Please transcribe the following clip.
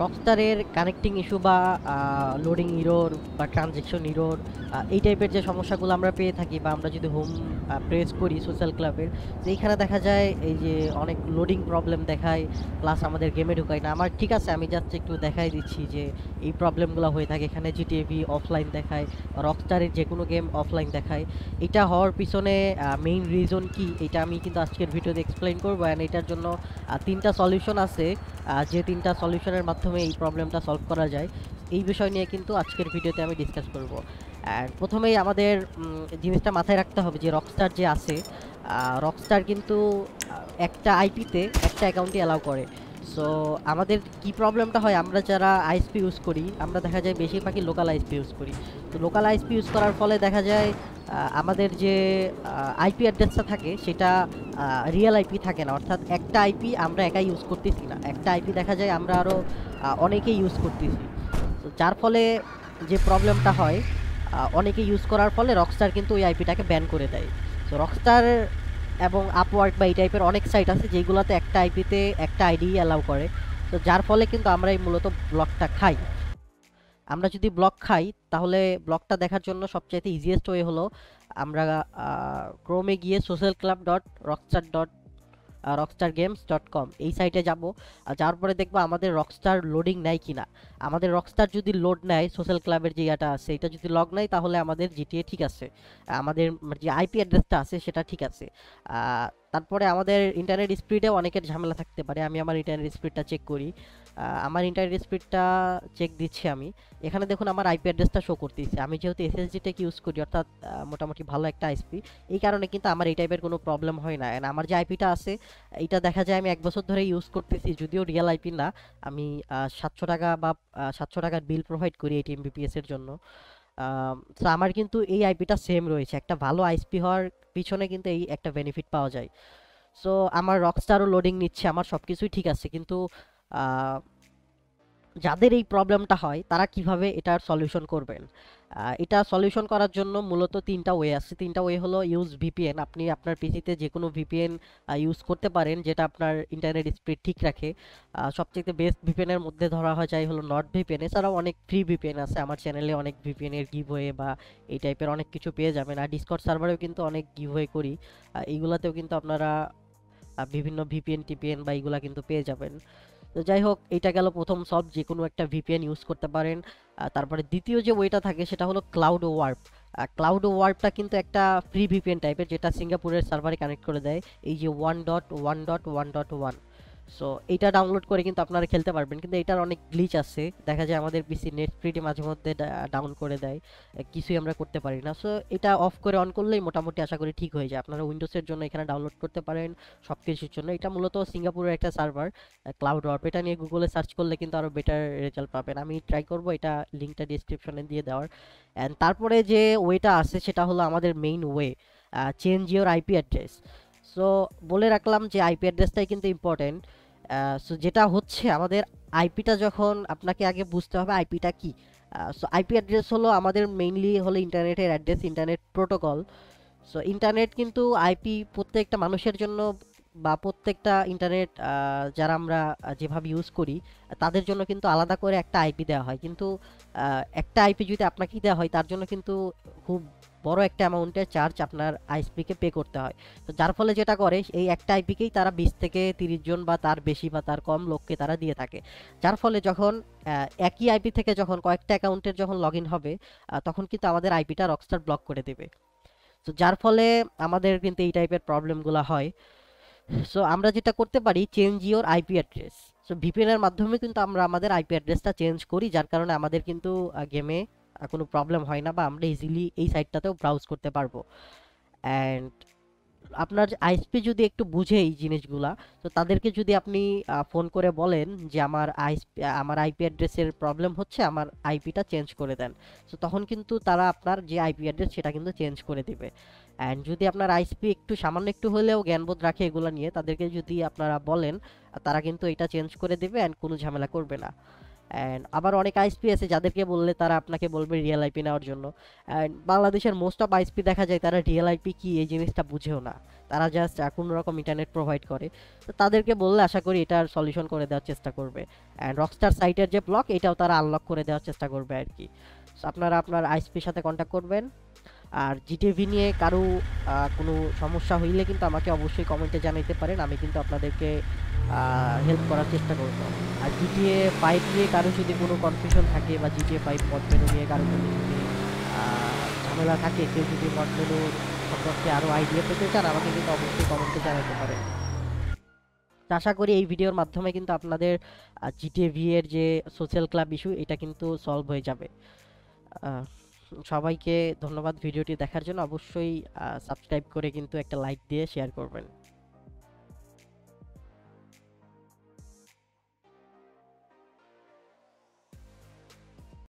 রকস্টারের connecting issue বা loading error বা transaction error, এই টাইপের যে সমস্যাগুলো আমরা পেয়ে থাকি বা আমরা যদি হোম প্রেস করি সোশ্যাল ক্লাবের, তো এইখানে দেখা যায় এই যে অনেক লোডিং প্রবলেম দেখায়, প্লাস আমাদের গেমে ঢুকায় না। আমার ঠিক আছে, আমি জাস্ট একটু দেখাই দিচ্ছি যে এই প্রবলেমগুলো হয়ে থাকে। এখানে জিটিএভি অফলাইন দেখায়, রকস্টারের যে কোনো গেম অফলাইন দেখায়। এটা হওয়ার পিছনে মেইন রিজন কি, এটা আমি কিন্তু আজকের ভিডিওতে এক্সপ্লেইন করবো। অ্যান্ড এটার জন্য তিনটা সলিউশন আছে, যে তিনটা সলিউশনের মাধ্যমে এই প্রবলেমটা সলভ করা যায়, এই বিষয় নিয়ে কিন্তু আজকের ভিডিওতে আমি ডিসকাস করব। অ্যান্ড প্রথমেই আমাদের জিনিসটা মাথায় রাখতে হবে যে রকস্টার যে আছে, রকস্টার কিন্তু একটা আইপিতে একটা অ্যাকাউন্টই অ্যালাউ করে। সো আমাদের কি প্রবলেমটা হয়, আমরা যারা আইএসপি ইউজ করি, আমরা দেখা যায় বেশিরভাগই লোকাল আইএসপি ইউজ করি। তো লোকাল আইএসপি ইউজ করার ফলে দেখা যায় আমাদের যে আইপি অ্যাড্রেসটা থাকে সেটা রিয়েল আইপি থাকে না, অর্থাৎ একটা আইপি আমরা একাই ইউজ করতেছি না, একটা আইপি দেখা যায় আমরা আরও অনেকেই ইউজ করতেছি। তো যার ফলে যে প্রবলেমটা হয়, অনেকে ইউজ করার ফলে রকস্টার কিন্তু ওই আইপিটাকে ব্যান করে দেয়। তো রকস্টার এবং আপওয়ার্ক বা এই টাইপের অনেক সাইট আছে যেগুলোতে একটা আইপিতে একটা আইডি অ্যালাউ করে। তো যার ফলে কিন্তু আমরা এই মূলত ব্লকটা খাই। আমরা যদি ব্লক খাই তাহলে ব্লকটা দেখার জন্য সবচাইতে ইজিয়েস্ট ওয়ে হলো আমরা ক্রোমে গিয়ে socialclub.rockstar.com এই সাইটে যাব। যাওয়ার পরে দেখবো আমাদের রকস্টার লোডিং নেয় কিনা। আমাদের রকস্টার যদি লোড নেয়, সোশ্যাল ক্লাবের যে ইয়েটা আছে এটা যদি লগ নেয়, তাহলে আমাদের জিটিএ ঠিক আছে, আমাদের যে আইপি অ্যাড্রেসটা আছে সেটা ঠিক আছে। তারপরে আমাদের ইন্টারনেট স্পিডে অনেকের ঝামেলা থাকতে পারে। আমি আমার ইন্টারনেট স্পিডটা চেক করি। আমার ইন্টারনেট স্পিডটা চেক দিচ্ছি আমি। এখানে দেখুন আমার আইপি অ্যাড্রেসটা শো করতেছে। আমি যেহেতু এসএসডি টেক ইউজ করি, অর্থাৎ মোটামুটি ভালো একটা আইএসপি, এই কারণে কিন্তু আমার এই টাইপের কোনো প্রবলেম হয় না। এন্ড আমার যে আইপিটা আছে এটা দেখা যায় আমি 1 বছর ধরে ইউজ করতেছি, যদিও রিয়েল আইপি না। আমি 700 টাকা বা 700 টাকার বিল প্রোভাইড করি 80 এমবিপিএস এর জন্য। তো আমার কিন্তু এই আইপিটা সেম রয়েছে। একটা ভালো আইএসপি হওয়ার পিছনে কিন্তু এই একটা বেনিফিট পাওয়া যায়। সো আমার রকস্টারও লোডিং নিচ্ছে, আমার সব কিছুই ঠিক আছে, কিন্তু যাদের এই প্রবলেমটা হয় তারা কিভাবে এটার সলিউশন করবেন? এটা সলিউশন করার জন্য মূলত তিনটা ওয়ে আছে। তিনটা ওয়ে হলো ইউজ ভিপিএন। আপনি আপনার পিসিতে যে কোনো ভিপিএন ইউজ করতে পারেন যেটা আপনার ইন্টারনেট স্পিড ঠিক রাখে। সবচেয়ে বেস্ট ভিপিএনের মধ্যে ধরা হয় যায় হলো নট ভিপিএন। এছাড়াও অনেক ফ্রি ভিপিএন আছে, আমার চ্যানেলে অনেক ভিপিএনের গিভওয়ে বা এই টাইপের অনেক কিছু পেয়ে যাবেন। আর ডিসকর্ড সার্ভারেও কিন্তু অনেক গিভওয়ে করি, এইগুলাতেও কিন্তু আপনারা বিভিন্ন ভিপিএন টিপিএন বা এইগুলা কিন্তু পেয়ে যাবেন। তো যাই হোক, এটা গেল প্রথম সলভ, যে কোনো একটা ভিপিএন ইউজ করতে পারেন। তারপরে দ্বিতীয় যে ওয়েটা থাকে সেটা হলো ক্লাউড ওয়ার্প। ক্লাউড ওয়ার্পটা কিন্তু একটা ফ্রি ভিপিএন টাইপের, যেটা সিঙ্গাপুরের সার্ভারে কানেক্ট করে দেয়, এই যে 1.1.1.1। সো এইটা ডাউনলোড করে কিন্তু আপনারা খেলতে পারবেন, কিন্তু এটার অনেক গ্লিচ আছে। দেখা যায় আমাদের পিসি নেট স্পিডে মাঝে মধ্যে ডাউন করে দেয়, কিছুই আমরা করতে পারি না। সো এটা অফ করে অন করলেই মোটামুটি আশা করি ঠিক হয়ে যায়। আপনারা উইন্ডোজের জন্য এখানে ডাউনলোড করতে পারেন, সব কিছুর জন্য। এটা মূলত সিঙ্গাপুরের একটা সার্ভার, ক্লাউড ওয়ার্প। এটা নিয়ে গুগলে সার্চ করলে কিন্তু আরও বেটার রেজাল্ট পাবেন। আমি ট্রাই করব এটা লিঙ্কটা ডিসক্রিপশনে দিয়ে দেওয়ার। অ্যান্ড তারপরে যে ওয়েটা আছে সেটা হলো আমাদের main way, change your IP address. So বলে রাখলাম যে আইপি অ্যাড্রেসটাই কিন্তু ইম্পর্টেন্ট। সো যেটা হচ্ছে আমাদের আইপিটা, যখন আপনাকে আগে বুঝতে হবে আইপিটা কি। সো আইপি অ্যাড্রেস হলো আমাদের মেইনলি হলো ইন্টারনেটের address, internet protocol. So internet কিন্তু আইপি প্রত্যেকটা মানুষের জন্য বা প্রত্যেকটা ইন্টারনেট যারা আমরা যেভাবে ইউজ করি তাদের জন্য কিন্তু আলাদা করে একটা আইপি দেওয়া হয়। কিন্তু একটা আইপি যদি আপনাকে দেওয়া হয় তার জন্য কিন্তু খুব বড় একটা অ্যামাউন্টের চার্জ আপনার আইএসপিকে পে করতে হয়। তো যার ফলে যেটা করে, এই একটা আইপিকেই তারা 20 থেকে 30 জন বা তার বেশি বা তার কম লোককে তারা দিয়ে থাকে। যার ফলে যখন একই আইপি থেকে যখন কয়েকটা অ্যাকাউন্টের যখন লগ ইন হবে, তখন কিন্তু আমাদের আইপিটা রকস্টার ব্লক করে দেবে। তো যার ফলে আমাদের কিন্তু এই টাইপের প্রবলেমগুলো হয়। সো আমরা যেটা করতে পারি, change your IP address. So VPN এর মাধ্যমে কিন্তু আমরা আমাদের আইপি অ্যাড্রেসটা চেঞ্জ করি, যার কারণে আমাদের কিন্তু গেমে কোনো প্রবলেম হয় না বা আমরা ইজিলি এই সাইটটাতেও ব্রাউজ করতে পারবো। অ্যান্ড আপনার আইএসপি যদি একটু বুঝে এই জিনিসগুলা, তো তাদেরকে যদি আপনি ফোন করে বলেন যে আমার আইএসপি, আমার আইপি অ্যাড্রেসের প্রবলেম হচ্ছে, আমার আইপিটা চেঞ্জ করে দেন, তো তখন কিন্তু তারা আপনার যে আইপি অ্যাড্রেস সেটা কিন্তু চেঞ্জ করে দিবে। অ্যান্ড যদি আপনার আইএসপি একটু সামান্য একটু হলেও জ্ঞানবোধ রাখে এগুলো নিয়ে, তাদেরকে যদি আপনারা বলেন, তারা কিন্তু এটা চেঞ্জ করে দেবে অ্যান্ড কোনো ঝামেলা করবে না। অ্যান্ড আবার অনেক আইএসপি আছে যাদেরকে বললে তারা আপনাকে বলবে রিয়েল আইপি নেওয়ার জন্য। অ্যান্ড বাংলাদেশের মোস্ট অফ আইএসপি দেখা যায় তারা রিয়েল আইপি কি এই জিনিসটা বুঝেও না, তারা জাস্ট কোনো রকম ইন্টারনেট প্রোভাইড করে। তো তাদেরকে বললে আশা করি এটার সলিউশন করে দেওয়ার চেষ্টা করবে। অ্যান্ড রকস্টার সাইটের যে ব্লক এটাও তারা আনলক করে দেওয়ার চেষ্টা করবে আর কি। সো আপনারা আপনার আইএসপির সাথে কন্ট্যাক্ট করবেন। আর জিটিভি নিয়ে কারো কোনো সমস্যা হইলে কিন্তু আমাকে অবশ্যই কমেন্টে জানাইতে পারেন, আমি কিন্তু আপনাদেরকে হেল্প করার চেষ্টা করব। আর জিটিএ 5 নিয়ে কারো যদি কোনো কনফিউশন থাকে বা জিটিএ 5 মড মেনু নিয়ে কারো কোনো যদি ঝামেলা থাকে, কেউ যদি মড মেনু সম্পর্কে আরও আইডিয়া পেতে চান আমাকে কিন্তু অবশ্যই কমেন্টে জানাতে পারেন। তো আশা করি এই ভিডিওর মাধ্যমে কিন্তু আপনাদের জিটিএ ভি এর যে সোশ্যাল ক্লাব ইস্যু এটা কিন্তু সলভ হয়ে যাবে। আহ, সবাইকে ধন্যবাদ ভিডিওটি দেখার জন্য। অবশ্যই সাবস্ক্রাইব করে কিন্তু একটা লাইক দিয়ে শেয়ার করবেন।